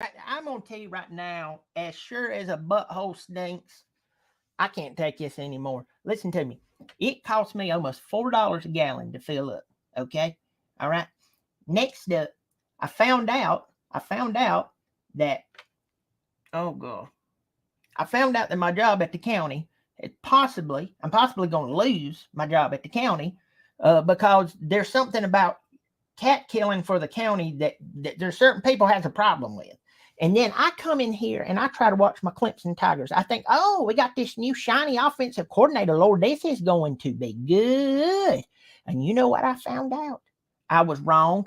I'm going to tell you right now, as sure as a butthole stinks, I can't take this anymore. Listen to me. It cost me almost $4 a gallon to fill up. Okay? All right. Next up, I found out that, oh God, I found out that my job at the county, I'm possibly going to lose my job at the county because there's something about cat killing for the county that there's certain people has a problem with. And then I come in here and I try to watch my Clemson Tigers. I think, oh, we got this new shiny offensive coordinator. Lord, this is going to be good. And you know what I found out? I was wrong.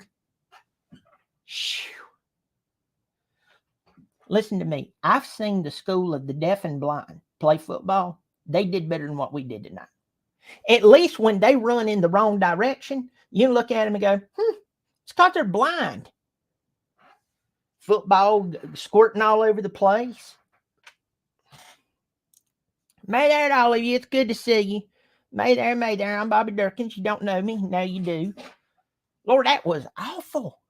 Listen to me. I've seen the school of the deaf and blind play football. They did better than what we did tonight. At least when they run in the wrong direction, you look at them and go, it's because they're blind. Football squirting all over the place. May there to all of you. It's good to see you. May there. I'm Bobby Dirkens. You don't know me. No, you do. Lord, that was awful.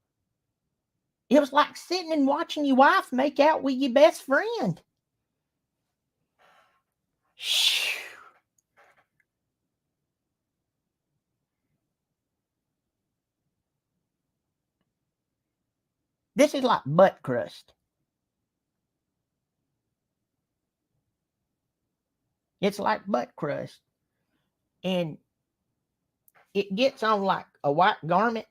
It was like sitting and watching your wife make out with your best friend. Shh. This is like butt crust. It's like butt crust. And it gets on like a white garment.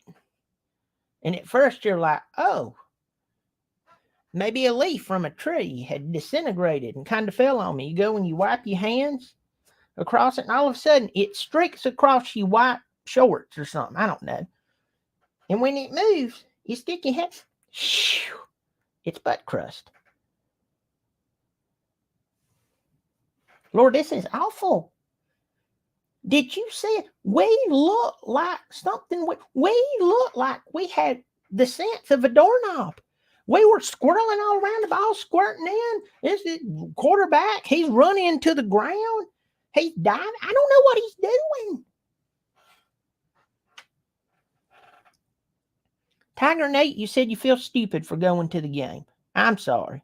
And at first you're like, oh, maybe a leaf from a tree had disintegrated and kind of fell on me. You go and you wipe your hands across it, and all of a sudden it streaks across your white shorts or something. I don't know. And when it moves, you stick your head. It's butt crust. Lord, this is awful. Did you see it? We look like something. We look like we had the sense of a doorknob. We were squirreling all around, the ball squirting in. This is quarterback. He's running into the ground. He's diving. I don't know what he's doing. Tiger Nate, you said you feel stupid for going to the game. I'm sorry.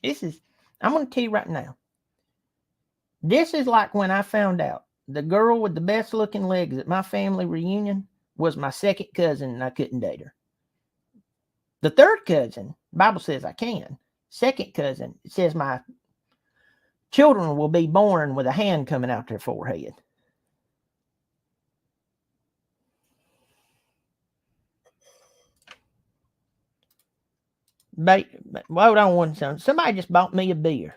I'm going to tell you right now. This is like when I found out the girl with the best looking legs at my family reunion was my second cousin and I couldn't date her. The third cousin, the Bible says I can. Second cousin, it says my children will be born with a hand coming out their forehead. Hold on one second. Somebody just bought me a beer.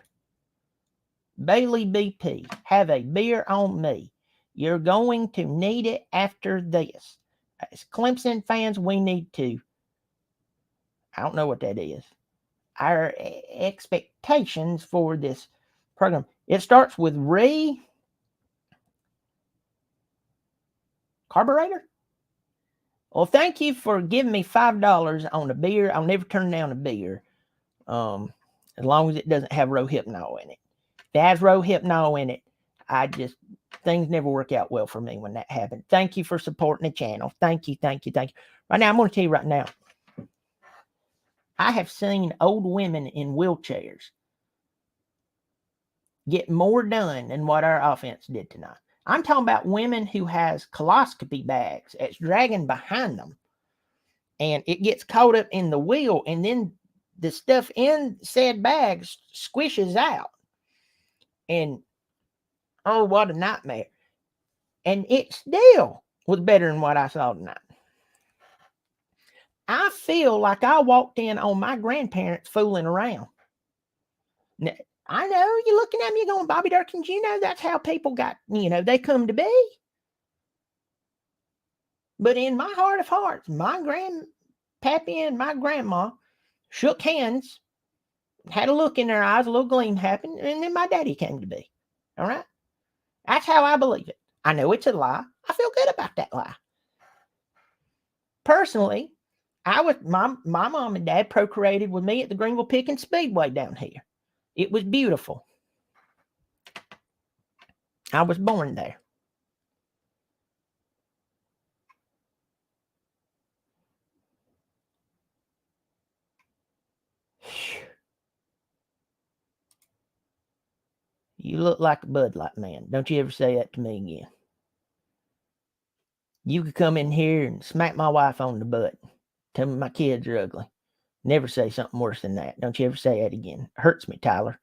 Bailey BP, have a beer on me. You're going to need it after this. As Clemson fans, we need to, I don't know what that is, our expectations for this program. It starts with carburetor. Well, thank you for giving me $5 on a beer. I'll never turn down a beer, as long as it doesn't have Rohypnol in it. If it has Rohypnol in it, things never work out well for me when that happens. Thank you for supporting the channel. Thank you. Right now, I'm going to tell you right now, I have seen old women in wheelchairs get more done than what our offense did tonight. I'm talking about women who has coloscopy bags that's dragging behind them, and it gets caught up in the wheel, and then the stuff in said bags squishes out. And oh, what a nightmare. And it still was better than what I saw tonight. I feel like I walked in on my grandparents fooling around. Now, I know you're looking at me going, Bobby Dirkens, that's how people got, they come to be. But in my heart of hearts, my grandpappy and my grandma shook hands, had a look in their eyes, a little gleam happened, and then my daddy came to be. All right? That's how I believe it. I know it's a lie. I feel good about that lie. Personally, my mom and dad procreated with me at the Greenville Pickens Speedway down here. It was beautiful. I was born there. You look like a Bud Light man. Don't you ever say that to me again. You could come in here and smack my wife on the butt. Tell me my kids are ugly. Never say something worse than that. Don't you ever say that again. It hurts me, Tyler.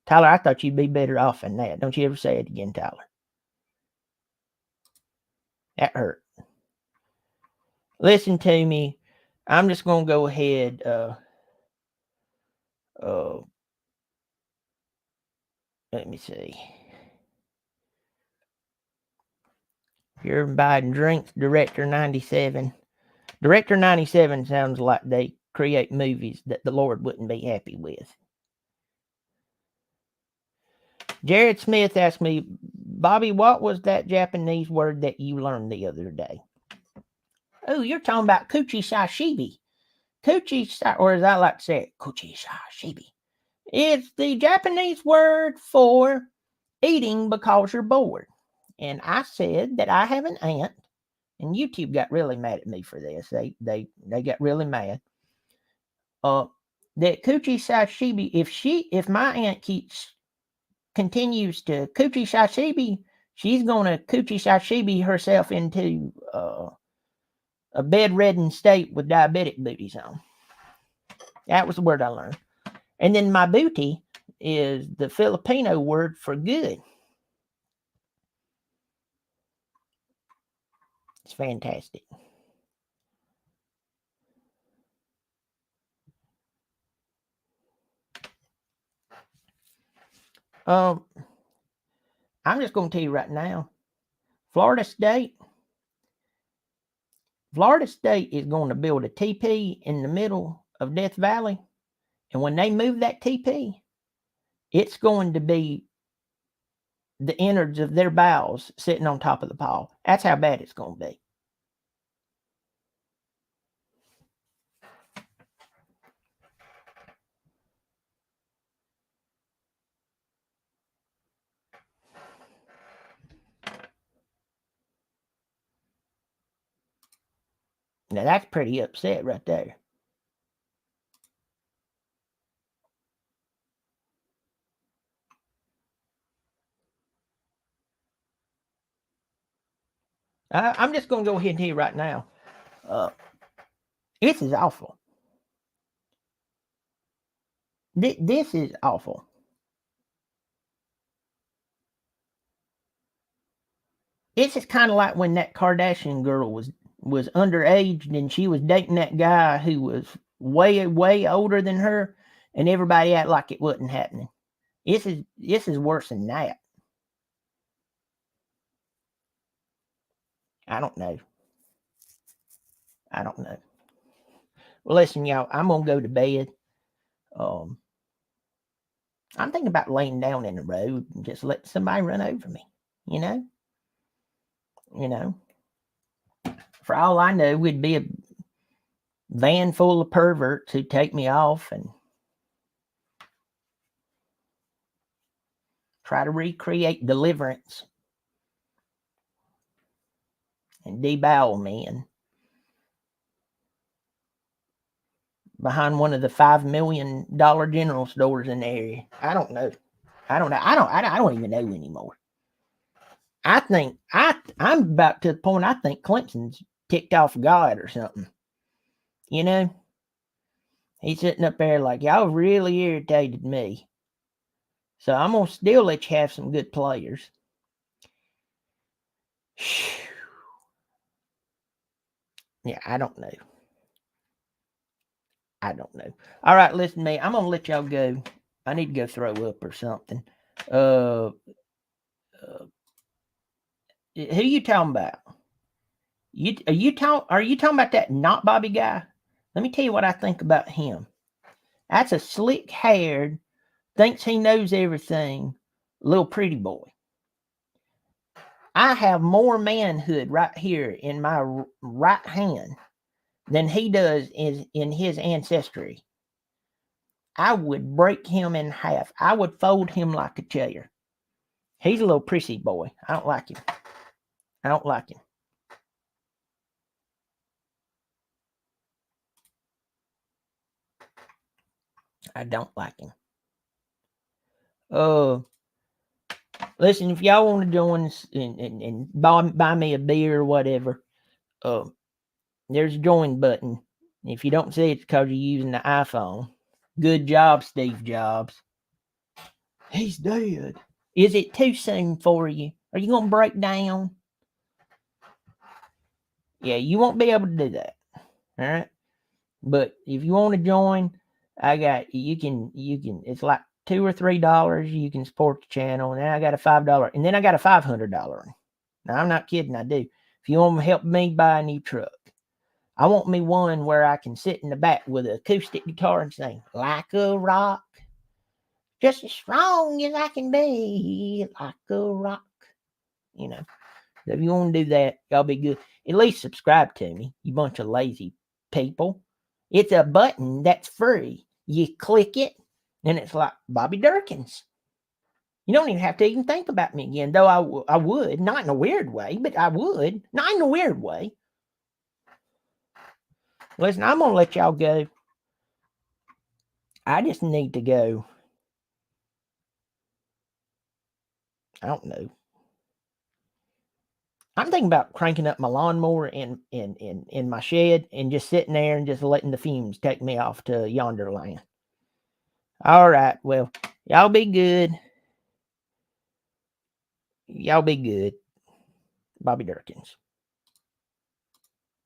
Tyler, I thought you'd be better off than that. Don't you ever say it again, Tyler. That hurt. Listen to me. I'm just going to go ahead. Let me see. You're buying drinks, Director 97. Director 97 sounds like they create movies that the Lord wouldn't be happy with. Jared Smith asked me, Bobby, what was that Japanese word that you learned the other day? Oh, you're talking about kuchi sashibi. Or as I like to say it, kuchi sashibi. It's the Japanese word for eating because you're bored. And I said that I have an aunt, and YouTube got really mad at me for this. They got really mad. That kuchi sashibi, if my aunt continues to kuchi sashibi, she's gonna kuchi sashibi herself into a bedridden state with diabetic booties on. That was the word I learned. And then my booty is the Filipino word for good. It's fantastic. I'm just going to tell you right now, Florida State is going to build a teepee in the middle of Death Valley. And when they move that teepee, it's going to be the innards of their bowels sitting on top of the pile. That's how bad it's going to be. Now that's pretty upset right there. I'm just going to go ahead and tell you right now. This is awful. This is awful. This is kind of like when that Kardashian girl was underage and she was dating that guy who was way older than her, and everybody acted like it wasn't happening. This is worse than that. I don't know. Well, listen, y'all, I'm gonna go to bed. I'm thinking about laying down in the road and just let somebody run over me. You know. For all I know, we'd be a van full of perverts who'd take me off and try to recreate Deliverance and debowel me and behind one of the $5 million general stores in the area. I don't know. I don't even know anymore. I think I'm about to the point I think Clemson's ticked off God or something. You know? He's sitting up there like, y'all really irritated me. So I'm gonna still let you have some good players. Yeah, I don't know. All right, listen to me. I'm gonna let y'all go. I need to go throw up or something. Who you talking about? Are you talking about that not Bobby guy? Let me tell you what I think about him. That's a slick haired, thinks he knows everything, little pretty boy. I have more manhood right here in my right hand than he does in his ancestry. I would break him in half. I would fold him like a chair. He's a little prissy boy. I don't like him. I don't like him. Listen, if y'all want to join us and buy me a beer or whatever, there's a join button. If you don't see it, it's because you're using the iPhone. Good job, Steve Jobs. He's dead. Is it too soon for you? Are you going to break down? Yeah, you won't be able to do that. All right. But if you want to join, you can, it's like $2 or $3. You can support the channel. And then I got a $5, and then I got a $500. Now, I'm not kidding. I do. If you want to help me buy a new truck, I want me one where I can sit in the back with an acoustic guitar and sing like a rock, just as strong as I can be, like a rock. You know, if you want to do that, y'all be good. At least subscribe to me, you bunch of lazy people. It's a button that's free. You click it, and it's like Bobby Dirkens. You don't even have to even think about me again, though I would. Not in a weird way, but I would. Not in a weird way. Listen, I'm going to let y'all go. I just need to go. I don't know. I'm thinking about cranking up my lawnmower in my shed and just sitting there and just letting the fumes take me off to yonder land. All right. Well, y'all be good. Y'all be good. Bobby Dirkens.